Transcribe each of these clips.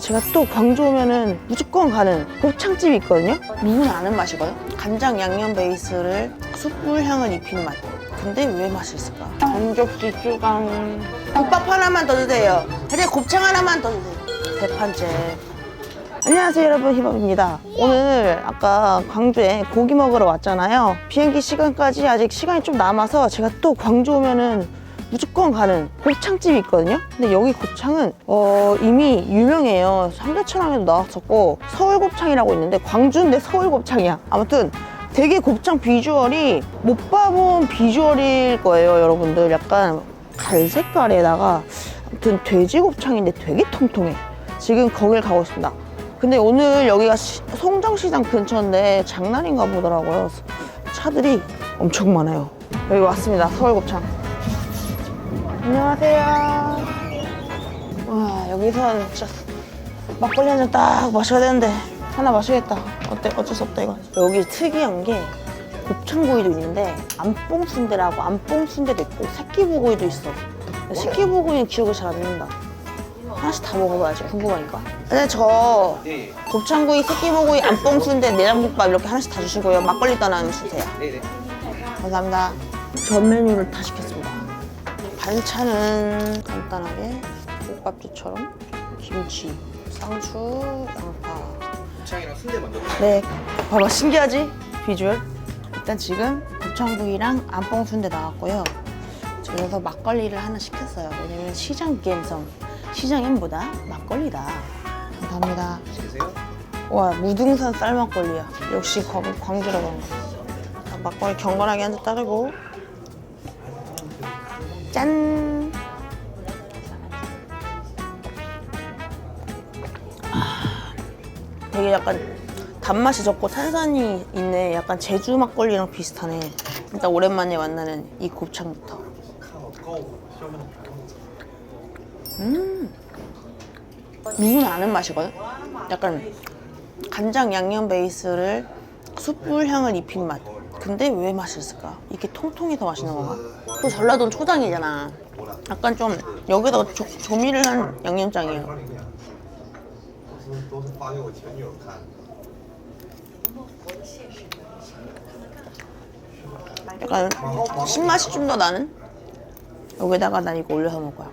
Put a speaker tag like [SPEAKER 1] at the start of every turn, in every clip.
[SPEAKER 1] 제가 또 광주 오면은 무조건 가는 곱창집이 있거든요. 누구나 아는 맛이거든요. 간장 양념 베이스를 숯불 향을 입힌 맛. 근데 왜 맛있을까? 전족지 쭈강. 국밥 하나만 더 주세요. 그래, 곱창 하나만 더 주세요. 대판째. 안녕하세요 여러분, 희밥입니다. 오늘 아까 광주에 고기 먹으러 왔잖아요. 비행기 시간까지 아직 시간이 좀 남아서 제가 또 광주 오면은 무조건 가는 곱창집이 있거든요. 근데 여기 곱창은 이미 유명해요. 삼계천왕에도 나왔었고 서울곱창이라고 있는데 광주인데 서울곱창이야. 아무튼 되게 곱창 비주얼이 못 봐본 비주얼일 거예요 여러분들. 약간 갈색깔에다가 아무튼 돼지곱창인데 되게 통통해. 지금 거길 가고 있습니다. 근데 오늘 여기가 송정시장 근처인데 장난인가 보더라고요. 차들이 엄청 많아요. 여기 왔습니다. 서울곱창. 안녕하세요. 와, 여기선 진짜 막걸리 한 잔 딱 마셔야 되는데 하나 마셔야겠다. 어쩔 수 없다 이거. 여기 특이한 게 곱창구이도 있는데 안뽕순대라고, 안뽕순대도 있고 새끼부구이도 있어. 새끼부구이는 기억이 잘 안 난다. 하나씩 다 먹어봐야지, 궁금하니까. 근데 저 곱창구이, 새끼부구이, 안뽕순대, 내장국밥 이렇게 하나씩 다 주시고요. 막걸리도 하나 주세요. 네네. 감사합니다. 전 메뉴를 다 시켰습니다. 반찬은 간단하게 국밥주처럼 김치, 상추, 양파.
[SPEAKER 2] 곱창이랑 순대 먼저.
[SPEAKER 1] 네, 봐봐 신기하지? 비주얼. 일단 지금 곱창구이랑 안뽕순대 나왔고요. 그래서 막걸리를 하나 시켰어요. 왜냐면 시장 감성, 시장 엠보다 막걸리다. 감사합니다.
[SPEAKER 2] 드세요?
[SPEAKER 1] 와, 무등산 쌀막걸리야. 역시 광주라고 한 거. 막걸리 경건하게 한 잔 따르고. 짠! 되게 약간 단맛이 적고 탄산이 있네. 약간 제주 막걸리랑 비슷하네. 일단 오랜만에 만나는 이 곱창부터. 누구나 아는 맛이거든? 약간 간장 양념 베이스를 숯불 향을 입힌 맛. 근데 왜 맛있을까? 이게 통통해서 맛있는 건가? 또 전라도는 초장이잖아. 약간 좀 여기다가 조미를 한 양념장이에요. 약간 신맛이 좀 더 나는? 여기다가 난 이거 올려서 먹을 거야.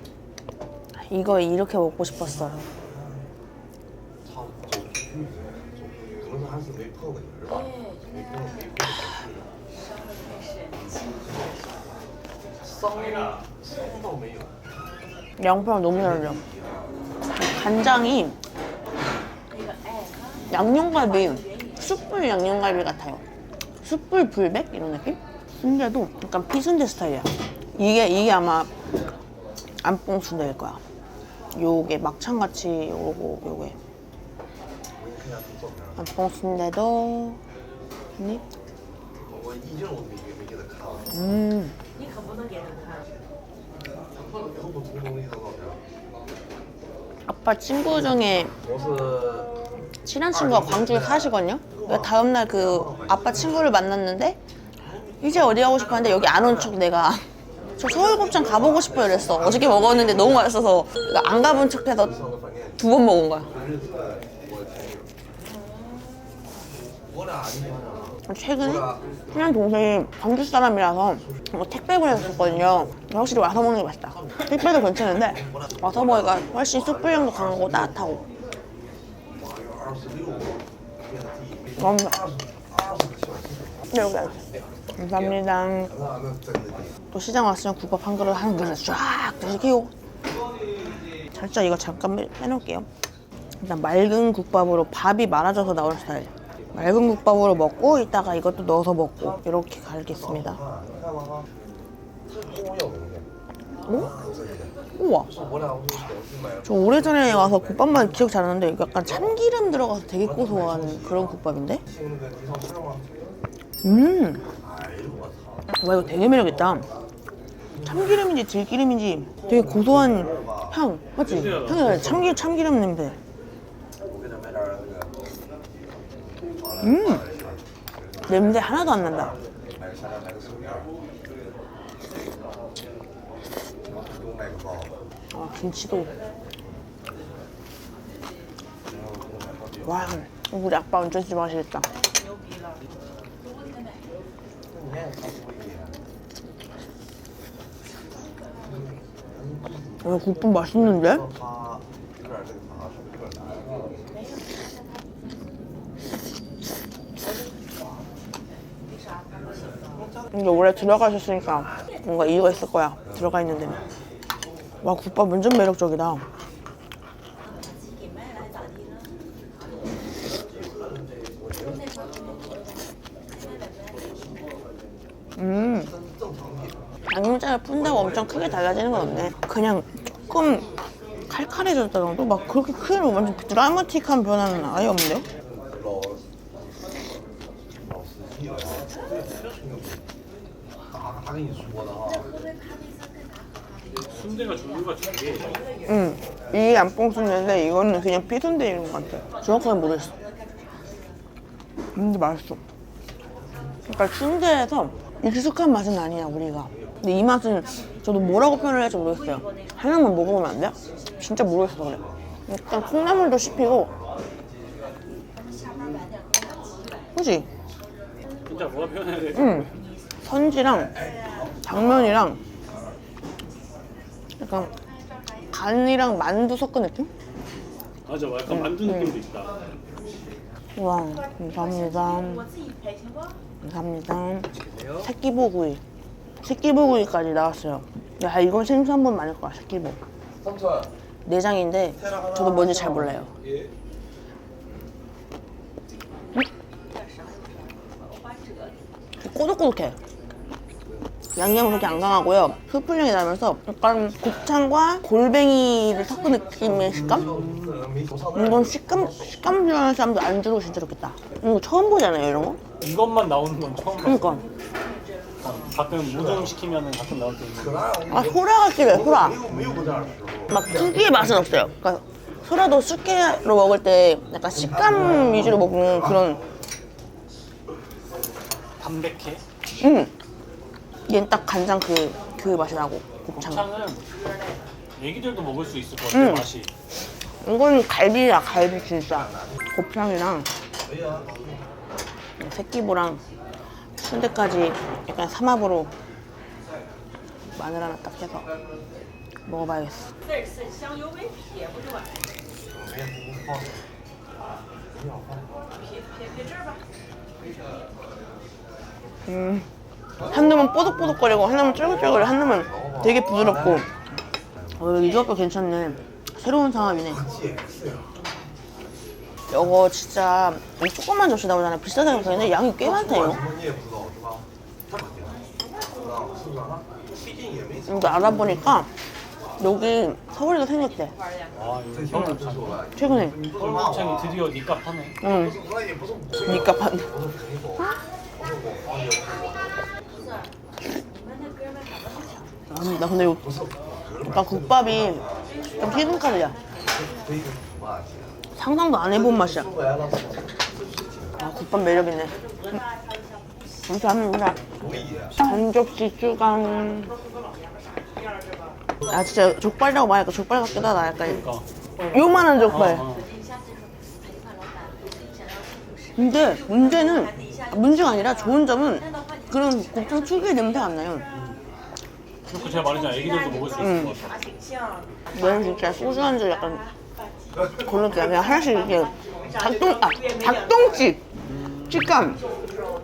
[SPEAKER 1] 이거 이렇게 먹고 싶었어. 양파랑 너무 잘 어울려. 간장이 양념갈비, 숯불 양념갈비 같아요. 숯불 불백 이런 느낌? 순대도 약간 피순대 스타일이야. 이게 아마 안뽕순대일 거야. 요게 막창같이 오고 요게 안뽕순대도 한 입. 아빠 친구 중에 친한 친구가 광주에 사시거든요. 내가 다음날 그 아빠 친구를 만났는데 이제 어디 가고 싶었는데 여기 안 온 척 내가 저 서울곱창 가보고 싶어요 이랬어. 어저께 먹었는데 너무 맛있어서 안 가본 척해서 2번 먹은 거야. 최근에 친한 동생이 광주 사람이라서 택배 보내줬거든요. 확실히 와서 먹는 게 맛있다. 택배도 괜찮은데 와서 먹으니까 훨씬 숯불향도 강하고 따뜻하고. 네, 여기 감사합니다. 또 시장 왔으면 국밥 한 그릇 한 그릇 쫙 드시고. 살짝 이거 잠깐 빼놓을게요. 일단 맑은 국밥으로 밥이 말아져서 나오는 스타일. 맑은 국밥으로 먹고 이따가 이것도 넣어서 먹고 이렇게 갈겠습니다. 오? 우와. 저 오래전에 와서 국밥만 기억 잘 나는데 이거 약간 참기름 들어가서 되게 고소한 그런 국밥인데? 와, 이거 되게 매력있다. 참기름인지 들기름인지 되게 고소한 향, 맞지? 향이 참기름 냄새. 냄새 하나도 안 난다. 김치도 와, 우리 아빠 완전 진짜 맛있겠다. 국밥 맛있는데? 이게 원래 들어가셨으니까 뭔가 이유가 있을 거야. 들어가 있는 데는. 와, 국밥 완전 매력적이다. 양념장을 푼다고 엄청 크게 달라지는 건 없네. 그냥 조금 칼칼해졌다 정도? 막 그렇게 크게 완전 드라마틱한 변화는 아예 없네.
[SPEAKER 3] 순대가 종류가 두 개.
[SPEAKER 1] 이게 양뽕 순대인데 이거는 그냥 피순대인 것 같아. 정확하게 모르겠어. 근데 맛있어. 그러니까 순대에서 익숙한 맛은 아니야 우리가. 근데 이 맛은 저도 뭐라고 표현을 할지 모르겠어요. 하나만 먹어보면 안 돼요? 진짜 모르겠어서 그래. 일단 콩나물도 씹히고. 그지?
[SPEAKER 3] 진짜 뭐라 표현해야 돼?
[SPEAKER 1] 선지랑 당면이랑 약간 간이랑 만두 섞은 느낌?
[SPEAKER 3] 맞아, 약간 만두 느낌도 있다.
[SPEAKER 1] 와, 감사합니다. 감사합니다. 새끼보구이. 새끼보구이까지 나왔어요. 야, 이건 생수 한 번 많을 거야, 새끼보. 내장인데 저도 뭔지 잘 몰라요. 꼬독꼬독해. 양념은 그렇게 안 강하고요. 수풀향이 나면서 약간 곱창과 골뱅이를 섞은 느낌의 식감? 이건 식감 좋아하는 사람도 안주로 진짜 좋겠다. 이거 처음 보잖아요, 이런 거?
[SPEAKER 3] 이것만 나오는 건 처음 봤어.
[SPEAKER 1] 그러니까.
[SPEAKER 3] 가끔 무좀 시키면은 가끔 나올 때 있는데.
[SPEAKER 1] 아, 소라 같기도 해, 소라. 막 특유의 맛은 없어요. 그러니까 소라도 숙회로 먹을 때 약간 식감 위주로 먹는 그런.
[SPEAKER 3] 담백해.
[SPEAKER 1] 얘는 딱 간장 그 맛이 나고, 곱창.
[SPEAKER 3] 곱창은 애기들도 먹을 수 있을 것 같아, 맛이.
[SPEAKER 1] 이건 갈비야, 갈비 진짜. 곱창이랑 새끼보랑 순대까지 약간 삼합으로 마늘 하나 딱 해서 먹어봐야겠어. 한 놈은 뽀득뽀득거리고 한 놈은 쫄깃쫄깃, 한 놈은 되게 부드럽고. 이 조합도 괜찮네. 새로운 상황이네. 이거 진짜 이 조그만 접시 나오잖아. 비싸다고 생각했는데 양이 꽤 많다 이거. 이거 알아보니까 여기 서울에도 생겼대.
[SPEAKER 3] 아, 이거 서울곱창.
[SPEAKER 1] 최근에.
[SPEAKER 3] 서울곱창이 드디어 니값 하네.
[SPEAKER 1] 응. 니까 판. 나 근데 이거 약간 국밥이 좀 희등카드야. 상상도 안 해본 맛이야. 아, 국밥 매력있네. 감사합니다. 한 접시 주강. 아, 진짜 족발이라고 말하니까 족발 같기도 하다. 약간 요만한 족발. 근데 문제가 아니라 좋은 점은 그런 곱창 특유의 냄새가 안 나요.
[SPEAKER 3] 그렇고 제가 말했잖아, 애기들도 먹을 수 있을 것 같아.
[SPEAKER 1] 얘는 진짜 소주 안주 약간 그런 게 그냥 하나씩 이렇게 닭똥집 식감.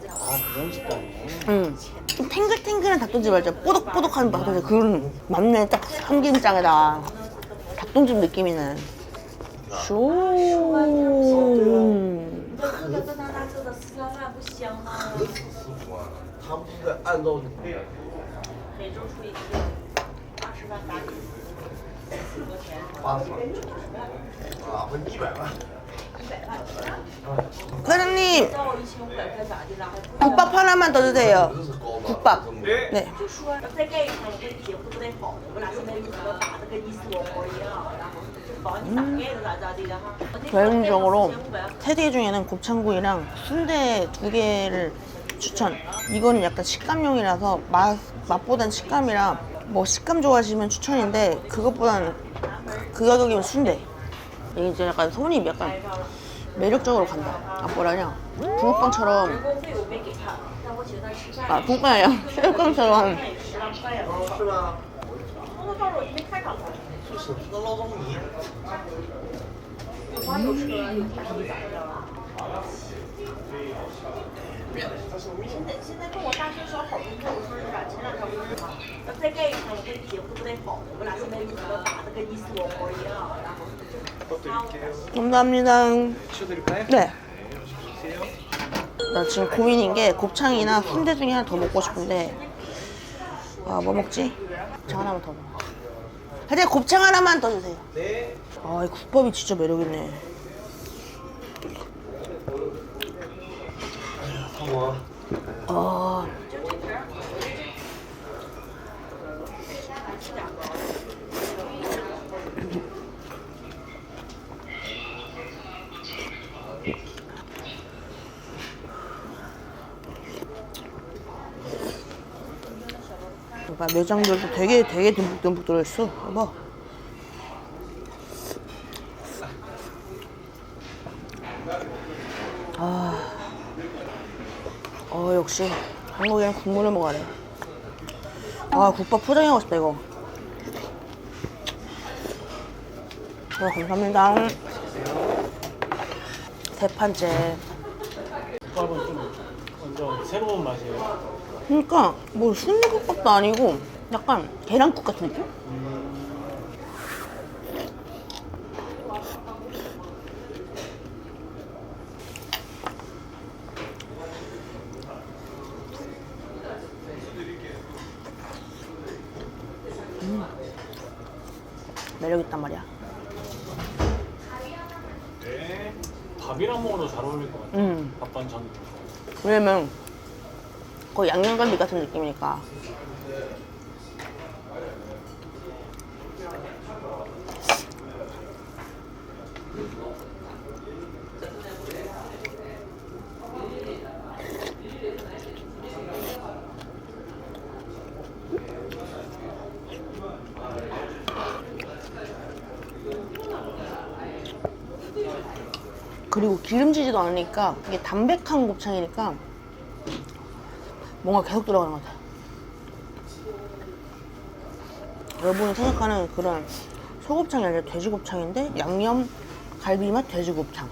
[SPEAKER 3] 아, 그런 식감이네.
[SPEAKER 1] 좀 탱글탱글한 닭똥집 알죠? 뽀득뽀득한 닭똥집 그런 맛내 딱 삼김장에다 닭똥집 느낌이는. 쇼.
[SPEAKER 4] 他们是在按照
[SPEAKER 5] 每周出一次，80万打底，4多钱。
[SPEAKER 4] 啊，不100万。
[SPEAKER 1] 사장님
[SPEAKER 5] 到1500块咋的了？还不
[SPEAKER 1] 국밥 하나만 더 주세요. 국밥. 네.
[SPEAKER 5] 就说再盖一层，我跟你姐夫都得好，我俩现在一直都打的跟你死我活一样，然后就保你咋盖的咋咋地的哈。
[SPEAKER 1] 개인적으로 3개 중에는 곱창구이랑 순대 2개를 추천. 이거는 약간 식감용이라서 맛보단 식감이라 뭐 식감 좋아하시면 추천인데 그것보다는 그 가격이면 순대. 이게 이제 약간 손이 약간 매력적으로 간다. 아 뭐라냐? 붕어빵처럼
[SPEAKER 5] 人工费我没给他，但我请他吃饭。
[SPEAKER 1] 아 붕어빵이 아니라 새우깡처럼
[SPEAKER 5] 10万块啊！
[SPEAKER 4] 是吗？
[SPEAKER 5] 工作告诉我没看上他。
[SPEAKER 4] 就是那捞中泥。
[SPEAKER 5] 有房有车有地皮，咋知道啊？现在跟我大学时候好工作，我说实话，前2天不是嘛，要再盖一层，我跟姐夫都得好，我们俩现在日子都打得跟你死我活一样，然后就
[SPEAKER 1] 감사합니다.
[SPEAKER 2] 치워드릴까요?
[SPEAKER 1] 네. 나 지금 고민인 게 곱창이나 순대 중에 하나 더 먹고 싶은데 아 뭐 먹지? 곱창 하나만 더 먹어. 하여튼 곱창 하나만 더 주세요.
[SPEAKER 2] 네.
[SPEAKER 1] 아 이 국밥이 진짜 매력있네.
[SPEAKER 4] 뭐?
[SPEAKER 1] 아 봐, 내장들도 되게 듬뿍듬뿍 들어있어. 봐봐. 역시 한국에는 국물을 먹어야 돼. 아, 국밥 포장하고 싶다 이거. 감사합니다. 세 판째.
[SPEAKER 3] 국밥은 좀 완전 새로운 맛이에요.
[SPEAKER 1] 그러니까 뭐 순대국밥도 아니고 약간 계란국 같은 느낌? 매력있단 말이야.
[SPEAKER 3] 밥이랑 먹어도 잘 어울릴 것 같아요. 밥 반찬.
[SPEAKER 1] 왜냐면 거의 양념갈비 같은 느낌이니까. 그리고 기름지지도 않으니까 이게 담백한 곱창이니까 뭔가 계속 들어가는 것 같아요. 여러분이 생각하는 그런 소곱창이 아니라 돼지곱창인데 양념 갈비맛 돼지곱창.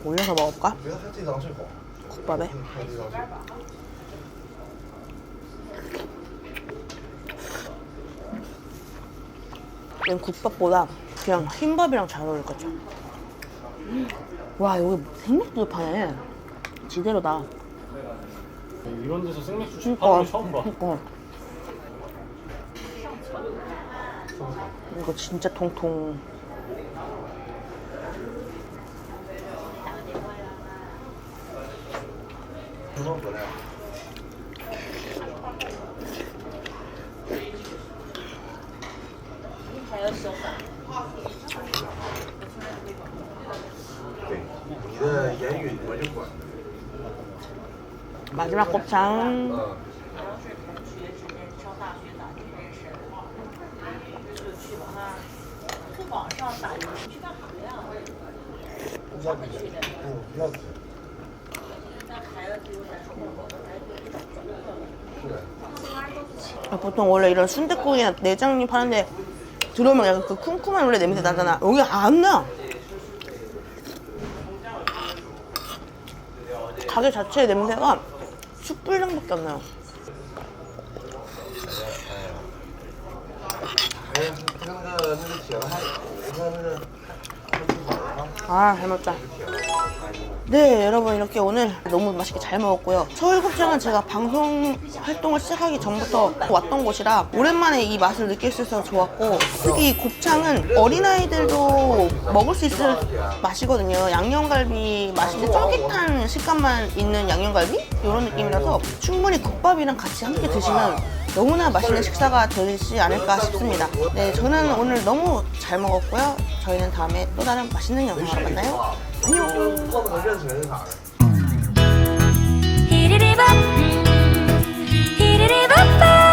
[SPEAKER 1] 올려서 먹을까?
[SPEAKER 4] 我觉得它这张最好。
[SPEAKER 1] 국밥에.
[SPEAKER 4] 它这张最好。
[SPEAKER 1] 이건 국밥보다 그냥 흰밥이랑 잘 어울릴 것 같죠. 와 여기 생맥주도 파네. 지대로다.
[SPEAKER 3] 이런 데서 생맥주 취급하는 거 처음 봐.
[SPEAKER 1] 그러니까. 이거 진짜 통통. 마지막 곱창.
[SPEAKER 5] 然后是同学之间上大学咋就认识，就去网上，去网上打游戏去干啥呀？上回去的。现在孩子就有点冲动，孩子就找工作。
[SPEAKER 1] 보통 원래 이런 순댓국이나 내장류 파는데 들어오면 약간 그 쿰쿰한 원래 냄새 나잖아. 여기 안 나. 가게 자체의 냄새가 숯불향밖에 안 나요. 아, 잘 먹자. 네, 여러분 이렇게 오늘 너무 맛있게 잘 먹었고요. 서울곱창은 제가 방송 활동을 시작하기 전부터 왔던 곳이라 오랜만에 이 맛을 느낄 수 있어서 좋았고, 특히 이 곱창은 어린아이들도 먹을 수 있을 맛이거든요. 양념갈비 맛인데 쫄깃한 식감만 있는 양념갈비? 이런 느낌이라서 충분히 국밥이랑 같이 함께 드시면 너무나 맛있는 식사가 되지 않을까 싶습니다. 네, 저는 오늘 너무 잘 먹었고요. 저희는 다음에 또 다른 맛있는 영상으로 만나요. 안녕.
[SPEAKER 4] 我不能认出来是啥的。
[SPEAKER 6] 히리리밥 히리리밥밥